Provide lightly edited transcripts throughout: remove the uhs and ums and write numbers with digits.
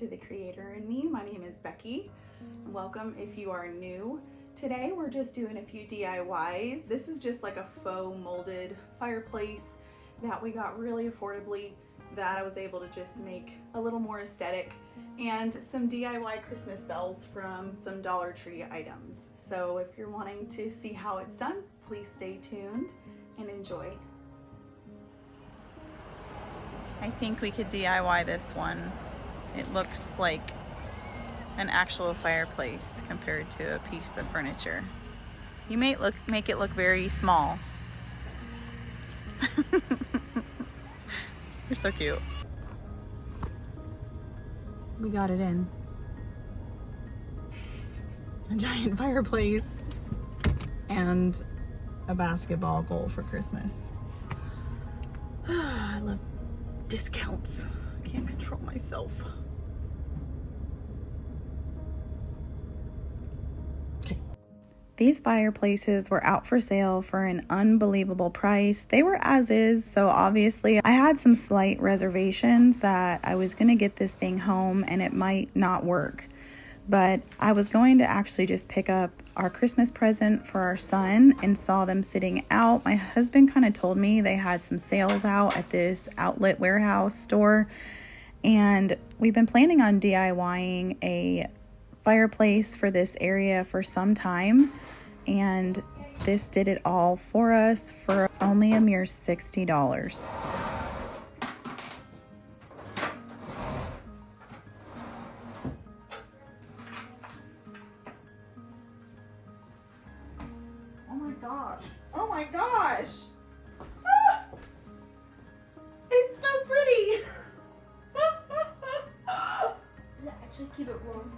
to The Creator in Me. My name is Becky. Welcome if you are new. Today we're just doing a few DIYs. This is just like a faux molded fireplace that we got really affordably that I was able to just make a little more aesthetic, and some DIY Christmas bells from some Dollar Tree items. So if you're wanting to see how it's done, please stay tuned and enjoy. I think we could DIY this one. It looks like an actual fireplace compared to a piece of furniture. You may make it look very small. You're so cute. We got it in. A giant fireplace and a basketball goal for Christmas. I love discounts. I can't control myself. Okay. These fireplaces were out for sale for an unbelievable price. They were as is, so obviously I had some slight reservations that I was going to get this thing home and it might not work. But I was going to actually just pick up our Christmas present for our son and saw them sitting out. My husband kind of told me they had some sales out at this outlet warehouse store, and we've been planning on DIYing a fireplace for this area for some time, and this did it all for us for only a mere $60. Oh my gosh! Ah! It's so pretty! Does it actually keep it warm?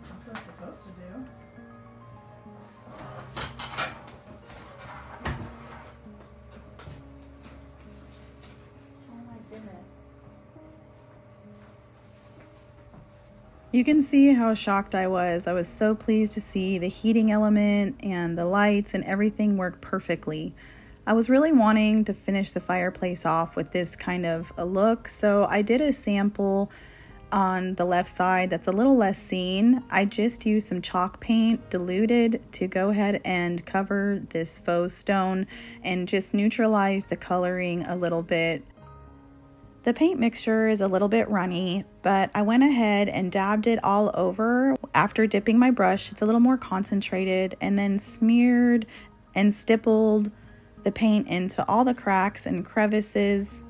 That's what it's supposed to do. Oh my goodness. You can see how shocked I was. I was so pleased to see the heating element and the lights and everything worked perfectly. I was really wanting to finish the fireplace off with this kind of a look, so I did a sample on the left side that's a little less seen. I just used some chalk paint diluted to go ahead and cover this faux stone and just neutralize the coloring a little bit. The paint mixture is a little bit runny, but I went ahead and dabbed it all over. After dipping my brush, it's a little more concentrated, and then smeared and stippled the paint into all the cracks and crevices.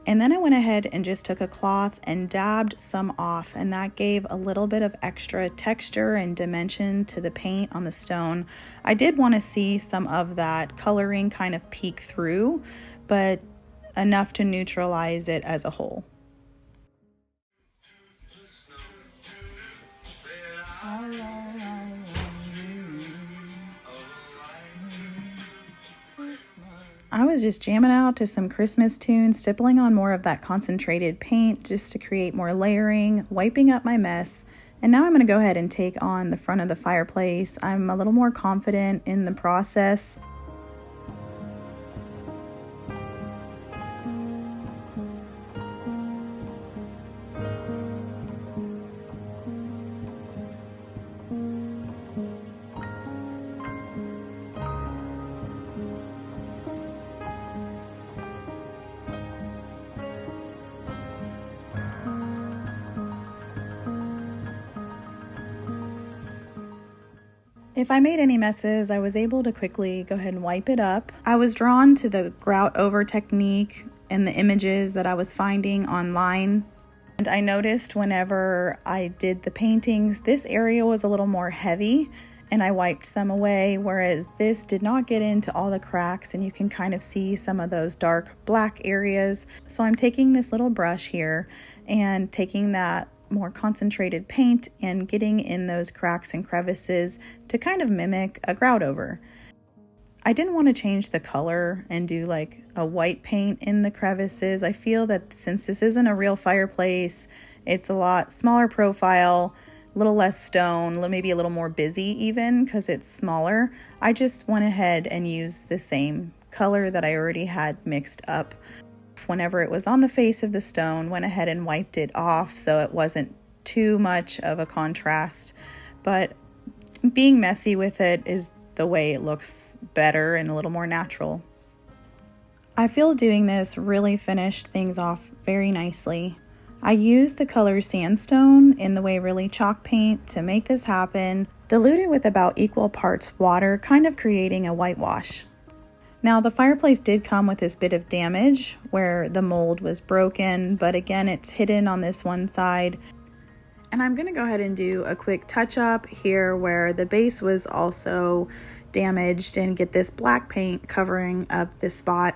And then I went ahead and just took a cloth and dabbed some off, and that gave a little bit of extra texture and dimension to the paint on the stone. I did want to see some of that coloring kind of peek through, but enough to neutralize it as a whole. I was just jamming out to some Christmas tunes, stippling on more of that concentrated paint just to create more layering, wiping up my mess. And now I'm going to go ahead and take on the front of the fireplace. I'm a little more confident in the process. If I made any messes, I was able to quickly go ahead and wipe it up. I was drawn to the grout over technique and the images that I was finding online. And I noticed whenever I did the paintings, this area was a little more heavy and I wiped some away, whereas this did not get into all the cracks and you can kind of see some of those dark black areas. So I'm taking this little brush here and taking that more concentrated paint and getting in those cracks and crevices to kind of mimic a grout over. I didn't want to change the color and do like a white paint in the crevices. I feel that since this isn't a real fireplace, it's a lot smaller profile, a little less stone, maybe a little more busy even because it's smaller. I just went ahead and used the same color that I already had mixed up. Whenever it was on the face of the stone, went ahead and wiped it off so it wasn't too much of a contrast. But being messy with it is the way it looks better and a little more natural. I feel doing this really finished things off very nicely. I used the color sandstone in the Waverly chalk paint to make this happen, diluted with about equal parts water, kind of creating a whitewash. Now the fireplace did come with this bit of damage where the mold was broken, but again it's hidden on this one side. And I'm going to go ahead and do a quick touch up here where the base was also damaged and get this black paint covering up this spot.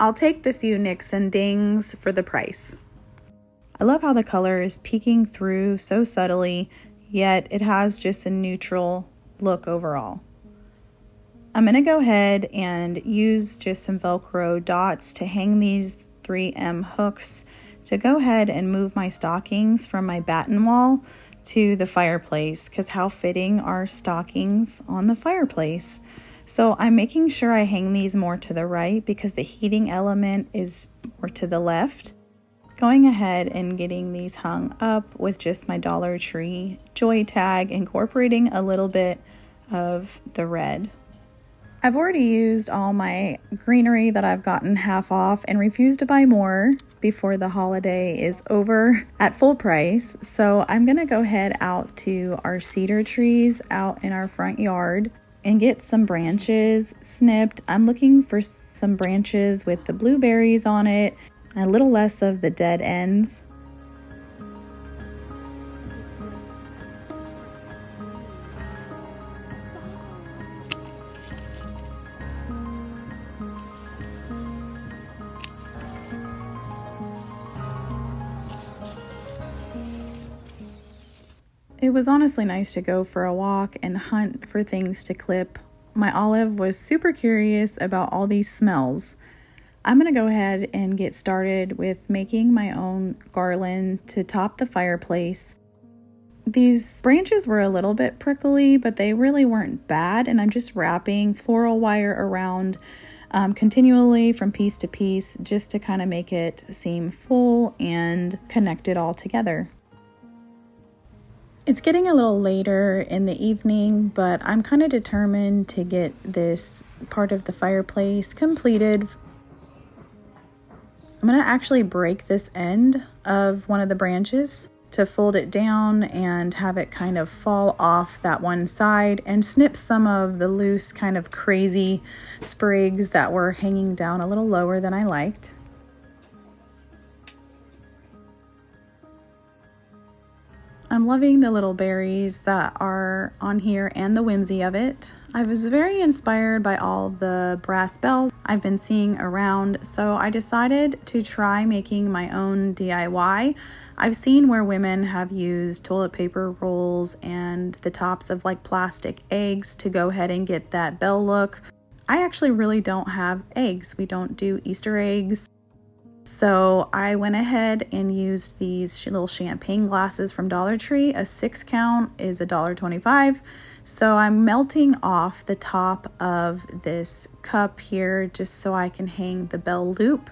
I'll take the few nicks and dings for the price. I love how the color is peeking through so subtly, yet it has just a neutral look overall. I'm going to go ahead and use just some Velcro dots to hang these 3M hooks to go ahead and move my stockings from my batten wall to the fireplace, because how fitting are stockings on the fireplace. So I'm making sure I hang these more to the right because the heating element is more to the left. Going ahead and getting these hung up with just my Dollar Tree joy tag, incorporating a little bit of the red. I've already used all my greenery that I've gotten half off and refuse to buy more before the holiday is over at full price. So I'm gonna go head out to our cedar trees out in our front yard and get some branches snipped. I'm looking for some branches with the blueberries on it, a little less of the dead ends. It was honestly nice to go for a walk and hunt for things to clip. My Olive was super curious about all these smells. I'm going to go ahead and get started with making my own garland to top the fireplace. These branches were a little bit prickly, but they really weren't bad, and I'm just wrapping floral wire around continually from piece to piece just to kind of make it seem full and connected all together. It's getting a little later in the evening, but I'm kind of determined to get this part of the fireplace completed. I'm going to actually break this end of one of the branches to fold it down and have it kind of fall off that one side and snip some of the loose kind of crazy sprigs that were hanging down a little lower than I liked. I'm loving the little berries that are on here and the whimsy of it. I was very inspired by all the brass bells I've been seeing around, so I decided to try making my own DIY. I've seen where women have used toilet paper rolls and the tops of like plastic eggs to go ahead and get that bell look. I actually really don't have eggs. We don't do Easter eggs. So I went ahead and used these little champagne glasses from Dollar Tree. A 6 count is $1.25. So I'm melting off the top of this cup here just so I can hang the bell loop.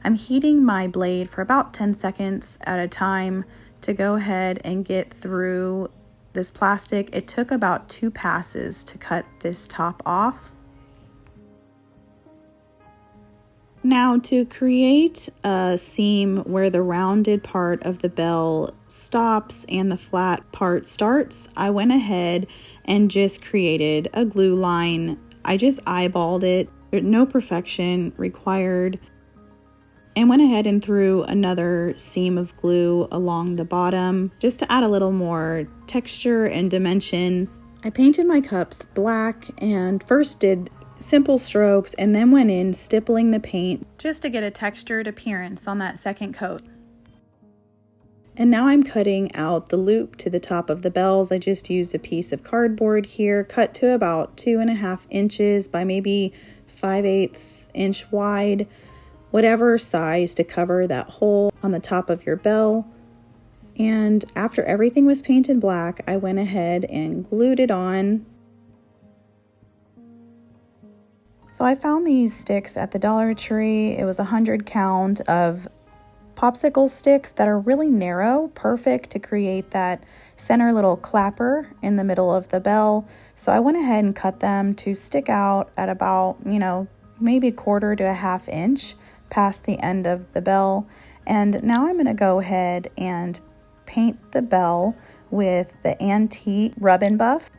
I'm heating my blade for about 10 seconds at a time to go ahead and get through this plastic. It took about 2 passes to cut this top off. Now, to create a seam where the rounded part of the bell stops and the flat part starts, I went ahead and just created a glue line. I just eyeballed it, no perfection required, and went ahead and threw another seam of glue along the bottom just to add a little more texture and dimension. I painted my cups black and first did simple strokes and then went in stippling the paint just to get a textured appearance on that second coat. And now I'm cutting out the loop to the top of the bells. I just used a piece of cardboard here, cut to about 2.5 inches by maybe 5/8 inch wide, whatever size to cover that hole on the top of your bell. And after everything was painted black, I went ahead and glued it on. So I found these sticks at the Dollar Tree. It was 100 count of popsicle sticks that are really narrow, perfect to create that center little clapper in the middle of the bell. So I went ahead and cut them to stick out at about, maybe 1/4 to a 1/2 inch past the end of the bell. And now I'm going to go ahead and paint the bell with the antique rub and buff.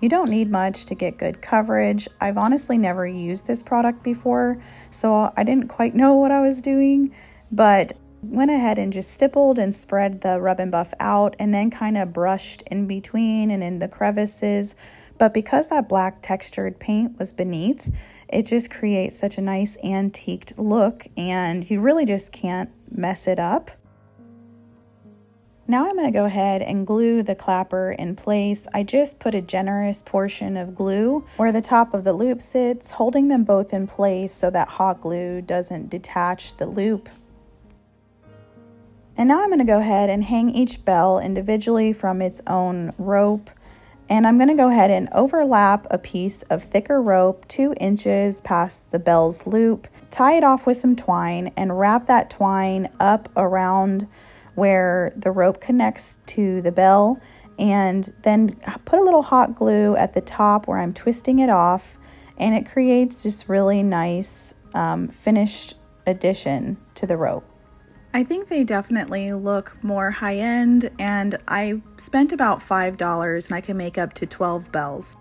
You don't need much to get good coverage. I've honestly never used this product before, so I didn't quite know what I was doing, but went ahead and just stippled and spread the rub and buff out and then kind of brushed in between and in the crevices. But because that black textured paint was beneath, it just creates such a nice antiqued look and you really just can't mess it up. Now I'm going to go ahead and glue the clapper in place. I just put a generous portion of glue where the top of the loop sits, holding them both in place so that hot glue doesn't detach the loop. And now I'm going to go ahead and hang each bell individually from its own rope. And I'm going to go ahead and overlap a piece of thicker rope 2 inches past the bell's loop, tie it off with some twine, and wrap that twine up around where the rope connects to the bell, and then put a little hot glue at the top where I'm twisting it off, and it creates this really nice finished addition to the rope. I think they definitely look more high-end, and I spent about $5 and I can make up to 12 bells.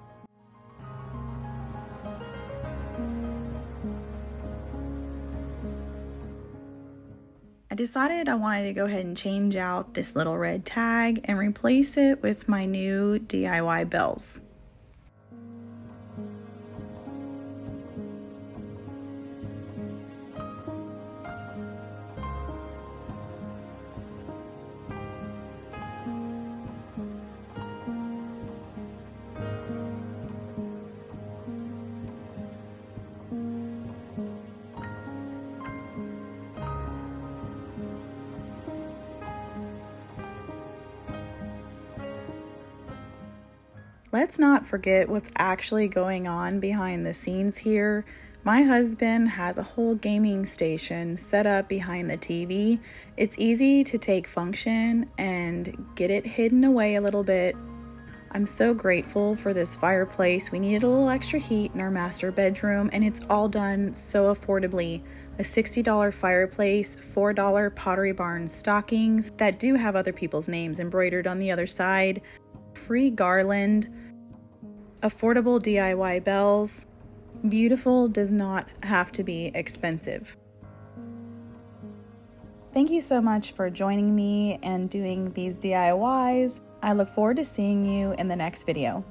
I decided I wanted to go ahead and change out this little red tag and replace it with my new DIY bells. Let's not forget what's actually going on behind the scenes here. My husband has a whole gaming station set up behind the TV. It's easy to take function and get it hidden away a little bit. I'm so grateful for this fireplace. We needed a little extra heat in our master bedroom, and it's all done so affordably. A $60 fireplace, $4 Pottery Barn stockings that do have other people's names embroidered on the other side, free Garland, affordable DIY bells. Beautiful does not have to be expensive. Thank you so much for joining me and doing these DIYs. I look forward to seeing you in the next video.